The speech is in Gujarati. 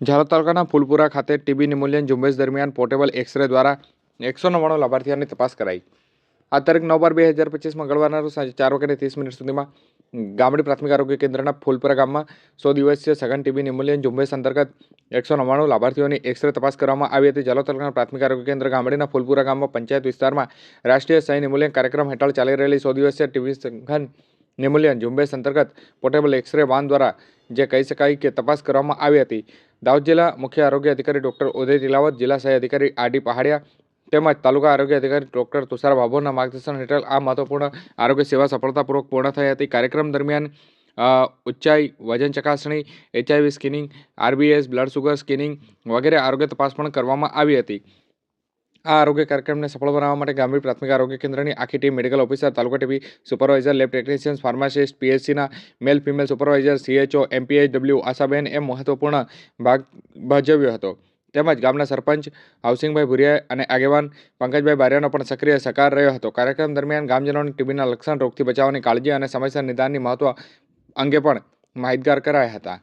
ઝાલોદ તાલુકાના ફૂલપુરા ખાતે ટીબી નિમોનિયન ઝુંબેશ દરમિયાન પોર્ટેબલ એક્સ-રે દ્વારા 199 લાભાર્થીઓની તપાસ કરાઈ। આ તારીખ 9/2/2025 મંગળવારના રોજ સાંજે 4:30 સુધીમાં ગામડી પ્રાથમિક આરોગ્ય કેન્દ્રના ફૂલપુરા ગામમાં 100 દિવસીય સઘન ટીબી નિમોનિયન ઝુંબેશ અંતર્ગત 199 લાભાર્થીઓની એક્સ-રે તપાસ કરવામાં આવી હતી। ઝાલોદ તાલુકાના પ્રાથમિક આરોગ્ય કેન્દ્ર ગામડીના ફૂલપુરા ગામમાં પંચાયત વિસ્તારમાં રાષ્ટ્રીય સહ નિમોનિયન કાર્યક્રમ હેઠળ ચાલી રહેલી 100 દિવસીય ટીબી સઘન નિમોનિયન ઝુંબેશ અંતર્ગત પોર્ટેબલ એક્સ-રે વાન દ્વારા જે કહી શકાય કે તપાસ કરવામાં આવી હતી। દાહોદ જિલ્લા મુખ્ય આરોગ્ય અધિકારી ડોક્ટર ઉદય તિલાવત, જિલ્લા સહાય અધિકારી આર.ડી. પહાડિયા તેમજ તાલુકા આરોગ્ય અધિકારી ડોક્ટર તુષાર બાબોરના માર્ગદર્શન હેઠળ આ મહત્વપૂર્ણ આરોગ્ય સેવા સફળતાપૂર્વક પૂર્ણ થઈ હતી। કાર્યક્રમ દરમિયાન ઊંચાઈ, વજન ચકાસણી, HIV screening, RBS, blood sugar screening વગેરે આરોગ્ય તપાસ પણ કરવામાં આવી હતી। આ આરોગ્ય કાર્યક્રમને સફળ બનાવવા માટે ગામડી પ્રાથમિક આરોગ્ય કેન્દ્રની આખી team, medical officer, taluka TB supervisor, lab technicians, pharmacist, PHCના male female supervisor, CHO, MPHW, આશાબેન એમ મહત્વપૂર્ણ ભાગ ભજવ્યો હતો। તેમજ ગામના સરપંચ હાઉસિંગભાઈ ભુરિયા અને આગેવાન પંકજભાઈ બારિયાનો પણ સક્રિય સહકાર રહ્યો હતો। કાર્યક્રમ દરમિયાન ગામજનોને ટીબીના લક્ષણ, રોગથી બચાવવાની કાળજી અને સમયસર નિદાનની મહત્વ અંગે પણ માહિતગાર કરાયા હતા।